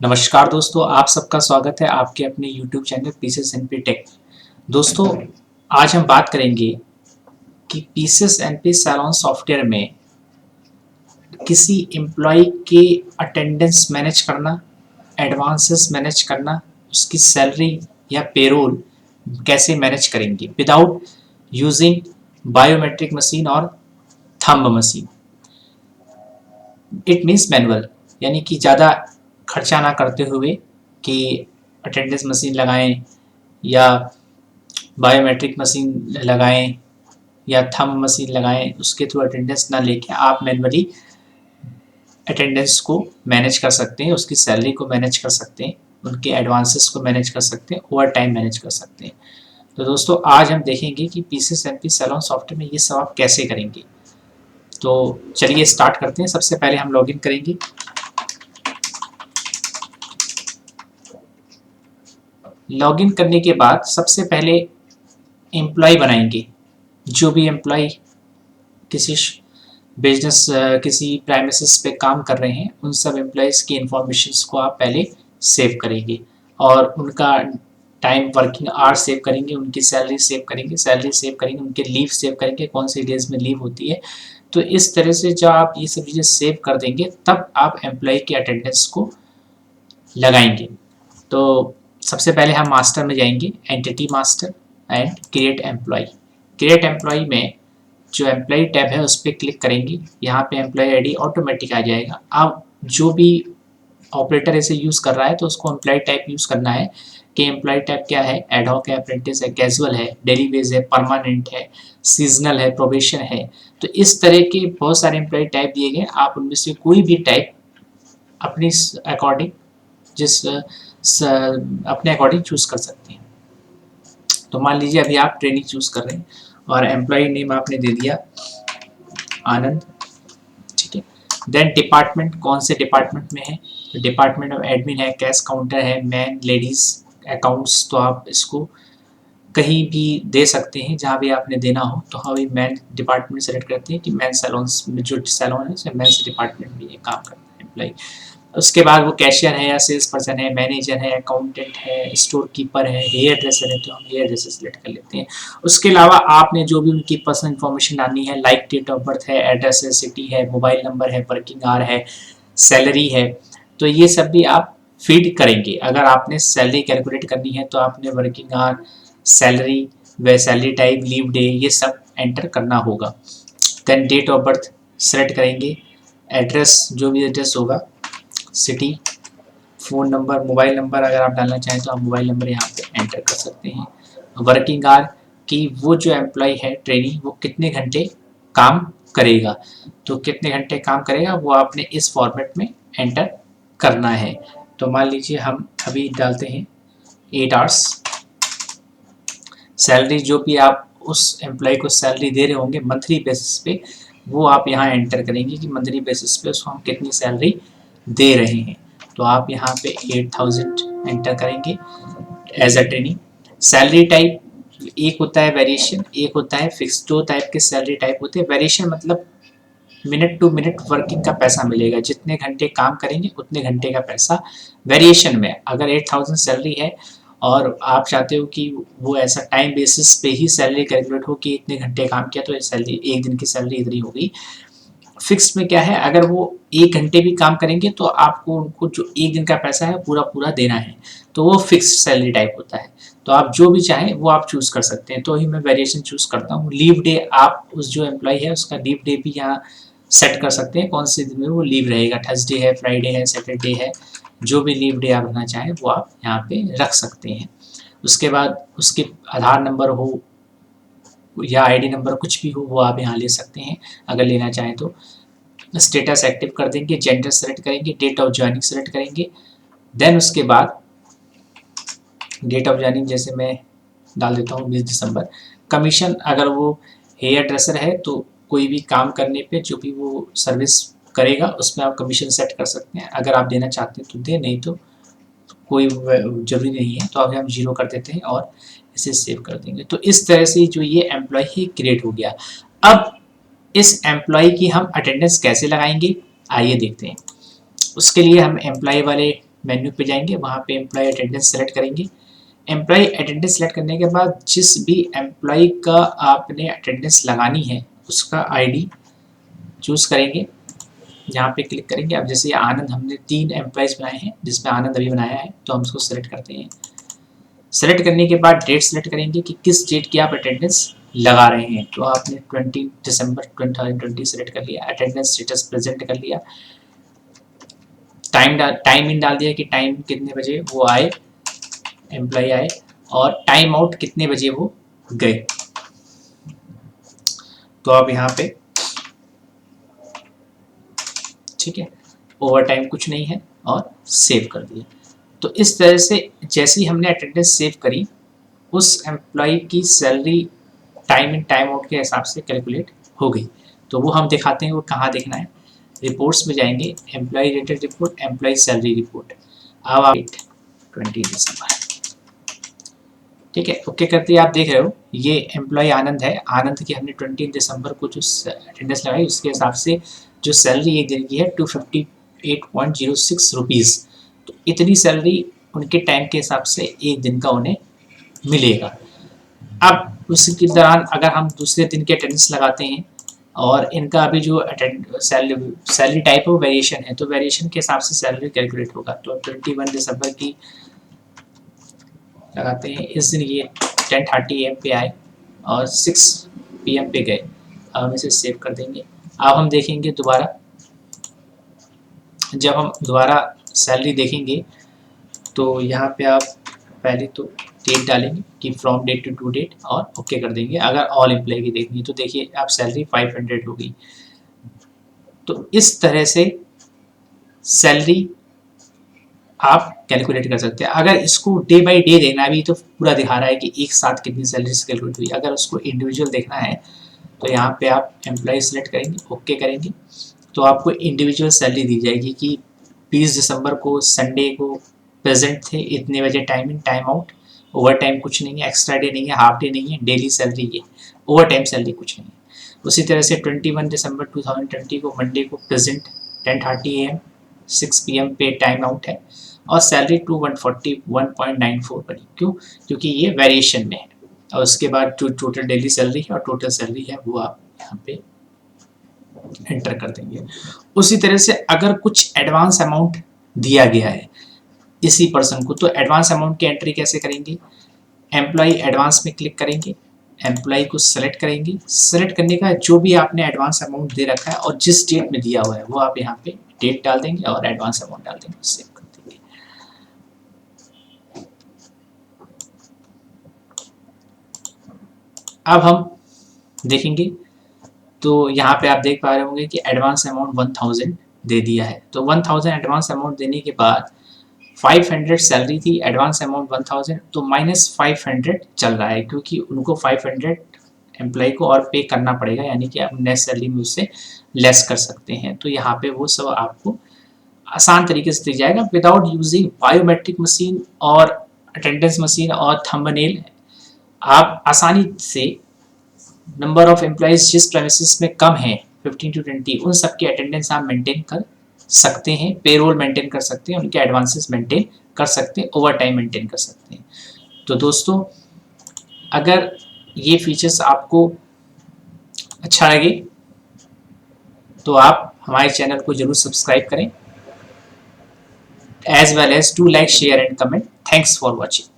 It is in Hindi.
नमस्कार दोस्तों, आप सबका स्वागत है आपके अपने YouTube channel pieces NP tech. दोस्तों, आज हम बात करेंगे कि पीसेस एनपी सैलून सॉफ्टवेयर में किसी एम्प्लॉय के अटेंडेंस मैनेज करना, एडवांसेस मैनेज करना, उसकी सैलरी या पेरोल कैसे मैनेज करेंगे विदाउट यूजिंग बायोमेट्रिक मशीन और thumb machine. It means manual, यानी कि ज़्यादा खर्चा ना करते हुए कि अटेंडेंस मशीन लगाएं या बायोमेट्रिक मशीन लगाएं या थंब मशीन लगाएं, उसके थ्रू अटेंडेंस ना लेके आप मैनुअली अटेंडेंस को मैनेज कर सकते हैं, उसकी सैलरी को मैनेज कर सकते हैं, उनके एडवांसेस को मैनेज कर सकते हैं, ओवर टाइम मैनेज कर सकते हैं। तो दोस्तों, आज हम देखेंगे कि पीसेस एनपी सैलून सॉफ्टवेयर में ये सब आप कैसे करेंगे। तो चलिए स्टार्ट करते हैं। सबसे पहले हम लॉगिन करेंगे। लॉगिन करने के बाद सबसे पहले एम्प्लॉय बनाएंगे। जो भी एम्प्लॉय किसी बिजनेस किसी प्राइमेसिस पे काम कर रहे हैं, उन सब एम्प्लॉयज़ की इंफॉर्मेशंस को आप पहले सेव करेंगे और उनका टाइम वर्किंग आवर्स सेव करेंगे, उनकी सैलरी सेव करेंगे, उनके लीव सेव करेंगे, कौन से डेज में लीव होती है। तो इस तरह से जब आप ये सब चीज़ें सेव कर देंगे तब आप एम्प्लॉय के अटेंडेंस को लगाएंगे। तो सबसे पहले हम मास्टर में जाएंगे, entity master and create employ. Create employ में जो एम्प्लॉय टैब है उस पर क्लिक करेंगे। यहाँ पे एम्प्लॉय आईडी ऑटोमेटिक आ जाएगा। अब जो भी ऑपरेटर इसे यूज़ कर रहा है तो उसको एम्प्लॉय टाइप यूज़ करना है कि एम्प्लॉय टाइप क्या है, एडहॉक है, अप्रेंटिस है, कैजुअल है, डेली बेस है, परमानेंट है, सीजनल है, प्रोबेशन है। तो इस तरह के बहुत सारे एम्प्लॉय टाइप दिए गए, आप उनमें से कोई भी टाइप अपनी अकॉर्डिंग अपने अकॉर्डिंग चूज़ कर सकते हैं। तो मान लीजिए अभी आप ट्रेनिंग चूज़ कर रहे हैं और एम्प्लॉय नेम आपने दे दिया आनंद, ठीक है। देन डिपार्टमेंट, कौन से डिपार्टमेंट में है, तो डिपार्टमेंट ऑफ एडमिन है, कैश काउंटर है, मैन, लेडीज, अकाउंट्स। तो आप इसको कहीं भी दे सकते हैं जहाँ भी आपने देना हो। तो हम मैन डिपार्टमेंट सेलेक्ट करते हैं कि मैन सैलून्स में जो सैलून है उसमें मैन डिपार्टमेंट में ये काम करता है एम्प्लॉय। उसके बाद वो कैशियर है या सेल्स पर्सन है, मैनेजर है, अकाउंटेंट है, स्टोर कीपर है, हेयर ड्रेसर है, तो हम हेयर ड्रेसर सेलेक्ट कर लेते हैं। उसके अलावा आपने जो भी उनकी पर्सनल इन्फॉर्मेशन डालनी है, लाइक डेट ऑफ बर्थ है, एड्रेस है, सिटी है, मोबाइल नंबर है, वर्किंग आवर है, सैलरी है, तो ये सब भी आप फीड करेंगे। अगर आपने सैलरी कैलकुलेट करनी है तो आपने वर्किंग आवर, सैलरी व सैलरी टाइप, लीव डे, ये सब एंटर करना होगा। Then date of birth select करेंगे, एड्रेस जो भी एड्रेस होगा, city, phone number, mobile number अगर आप डालना चाहें तो आप मोबाइल नंबर यहाँ पे एंटर कर सकते हैं। वर्किंग आवर कि वो जो एम्प्लॉय है ट्रेनी वो कितने घंटे काम करेगा, तो कितने घंटे काम करेगा वो आपने इस फॉर्मेट में एंटर करना है। तो मान लीजिए हम अभी डालते हैं 8 आवर्स। सैलरी जो भी आप उस एम्प्लॉय को सैलरी दे रहे होंगे मंथली बेसिस पे, वो आप यहाँ एंटर करेंगे कि मंथली बेसिस पे उसको हम कितनी सैलरी दे रहे हैं। तो आप यहाँ पे 8000 एंटर करेंगे as a training. Salary type एक होता है वेरिएशन, एक होता है फिक्स। दो टाइप के सैलरी टाइप होते हैं। वेरिएशन मतलब मिनट टू मिनट वर्किंग का पैसा मिलेगा, जितने घंटे काम करेंगे उतने घंटे का पैसा। वेरिएशन में अगर 8000 सैलरी है और आप चाहते हो कि वो ऐसा टाइम बेसिस पे ही सैलरी कैलकुलेट हो कि इतने घंटे काम किया तो सैलरी एक दिन की सैलरी इतनी होगी। फिक्स में क्या है, अगर वो 1 घंटे भी काम करेंगे तो आपको उनको जो एक दिन का पैसा है पूरा पूरा देना है, तो वो फिक्स सैलरी टाइप होता है। तो आप जो भी चाहें वो आप चूज़ कर सकते हैं। तो ही मैं वेरिएशन चूज़ करता हूँ। लीव डे, आप उस जो एम्प्लॉय है उसका लीव डे भी यहाँ सेट कर सकते हैं, कौन से दिन में वो लीव रहेगा, थर्सडे है, फ्राइडे है, सैटरडे है, जो भी लीव डे आप रखना चाहें वो आप यहाँ पे रख सकते हैं। उसके बाद उसके आधार नंबर हो या आईडी नंबर कुछ भी हो वो आप यहाँ ले सकते हैं अगर लेना चाहें तो। स्टेटस एक्टिव कर देंगे, जेंडर सेलेक्ट करेंगे, डेट ऑफ ज्वाइनिंग सेलेक्ट करेंगे। देन उसके बाद डेट ऑफ ज्वाइनिंग जैसे मैं डाल देता हूँ 20 दिसंबर। कमीशन अगर वो हेयर ड्रेसर है तो कोई भी काम करने पे जो भी वो सर्विस करेगा उसमें आप कमीशन सेट कर सकते हैं। अगर आप देना चाहते हैं तो दे, नहीं तो कोई ज़रूरी नहीं है। तो अभी हम 0 कर देते हैं और इसे सेव कर देंगे। तो इस तरह से जो ये एम्प्लॉय ही क्रिएट हो गया। अब इस एम्प्लॉय की हम अटेंडेंस कैसे लगाएंगे, आइए देखते हैं। उसके लिए हम एम्प्लॉय वाले मेन्यू पे जाएंगे, वहाँ पे एम्प्लॉय अटेंडेंस सेलेक्ट करेंगे। एम्प्लॉय अटेंडेंस सेलेक्ट करने के बाद जिस भी एम्प्लॉय का आपने अटेंडेंस लगानी है उसका आईडी चूज़ करेंगे, यहाँ पे क्लिक करेंगे। अब जैसे आनंद, हमने 3 एम्प्लॉयज़ बनाए हैं जिसमें आनंद अभी बनाया है, तो हम उसको सेलेक्ट करते हैं। सेलेक्ट करने के बाद डेट सेलेक्ट करेंगे कि किस डेट की आप अटेंडेंस लगा रहे हैं, तो आपने 20 दिसंबर 2020 सेलेक्ट कर लिया। अटेंडेंस स्टेटस प्रेजेंट कर लिया, टाइम इन डाल दिया कि टाइम कितने बजे वो आए, एम्प्लॉय आए, और टाइम आउट कितने बजे वो गए। तो अब यहाँ पे ठीक है, ओवर टाइम कुछ नहीं है और सेव कर दिया। तो इस तरह से जैसे ही हमने अटेंडेंस सेव करी, उस एम्प्लॉय की salary time in time out के हिसाब से कैलकुलेट हो गई। तो वो हम दिखाते हैं, वो कहाँ देखना है, रिपोर्ट्स में जाएंगे, employ rated report, employ salary report. अब आप 20 दिसंबर, ठीक है, ओके करते ही आप देख रहे हो ये एम्प्लॉय आनंद है। आनंद की हमने 20 दिसंबर को जो अटेंडेंस लगाई उसके हिसाब से जो सैलरी एक दिन की है 258.06 रुपीज़। तो इतनी सैलरी उनके टाइम के हिसाब से एक दिन का उन्हें मिलेगा। अब उसके दौरान अगर हम दूसरे दिन की अटेंडेंस लगाते हैं और इनका अभी जो सैलरी टाइप है वो वेरिएशन है, तो वेरिएशन के हिसाब से सैलरी कैलकुलेट होगा। तो 21 दिसंबर की लगाते हैं, इस दिन ये 10:30 AM पे आए और 6 PM पे गए। अब हम इसे सेव कर देंगे। अब हम देखेंगे दोबारा, जब हम दोबारा सैलरी देखेंगे तो यहाँ पे आप पहले तो डेट डालेंगे कि फ्रॉम डेट टू डेट और ओके कर देंगे। अगर ऑल एम्प्लॉय की देखनी है तो देखिए आप सैलरी 500 हो गई। तो इस तरह से सैलरी आप कैलकुलेट कर सकते हैं। अगर इसको डे बाय डे देखना भी तो पूरा दिखा रहा है कि एक साथ कितनी सैलरी कैलकुलेट हुई। अगर उसको इंडिविजुअल देखना है तो यहाँ पे आप एम्प्लॉय सेलेक्ट करेंगे, ओके करेंगे, तो आपको इंडिविजुअल सैलरी दी जाएगी कि 20 दिसंबर को संडे को प्रेजेंट थे, इतने बजे time in time out, over time कुछ नहीं है, एक्स्ट्रा डे नहीं है, हाफ डे नहीं है, डेली सैलरी ये, ओवर टाइम सैलरी कुछ नहीं है। उसी तरह से 21 दिसंबर 2020 को मंडे को प्रेजेंट 10:30 AM 6 PM पे टाइम आउट है और सैलरी 2141.94 बनी। क्यों? क्योंकि ये वेरिएशन में है। और उसके बाद जो टोटल डेली सैलरी है और टोटल सैलरी है वो आप यहाँ पे एंटर कर देंगे। उसी तरह से अगर कुछ एडवांस अमाउंट दिया गया है इसी पर्सन को, तो एडवांस अमाउंट की एंट्री कैसे करेंगे, एम्प्लॉय एडवांस में क्लिक करेंगे, एम्प्लॉय को सेलेक्ट करेंगे, सेलेक्ट करने का जो भी आपने एडवांस अमाउंट दे रखा है और जिस डेट में दिया हुआ है वो आप यहाँ पे डेट डाल देंगे और एडवांस अमाउंट डाल देंगे, सेव कर देंगे। अब हम देखेंगे तो यहाँ पे आप देख पा रहे होंगे कि एडवांस अमाउंट 1000 दे दिया है। तो 1000 एडवांस अमाउंट देने के बाद 500 सैलरी थी, एडवांस अमाउंट 1000, तो -500 चल रहा है क्योंकि उनको 500 एम्प्लॉय को और पे करना पड़ेगा, यानी कि आप नेट सैलरी में उससे लेस कर सकते हैं। तो यहाँ पे वो सब आपको आसान तरीके से दिख जाएगा विदाउट यूजिंग बायोमेट्रिक मशीन और अटेंडेंस मशीन और थंबनेल। आप आसानी से नंबर ऑफ एम्प्लॉयज जिस प्रेमिसेस में कम है 15 to 20, उन सब की अटेंडेंस आप मेंटेन कर सकते हैं, पेरोल मेंटेन कर सकते हैं, उनके एडवांसेस मेंटेन कर सकते हैं, ओवर टाइम मेंटेन कर सकते हैं। तो दोस्तों अगर ये फीचर्स आपको अच्छा लगे तो आप हमारे चैनल को जरूर सब्सक्राइब करें, as well as to like share and comment. Thanks for watching.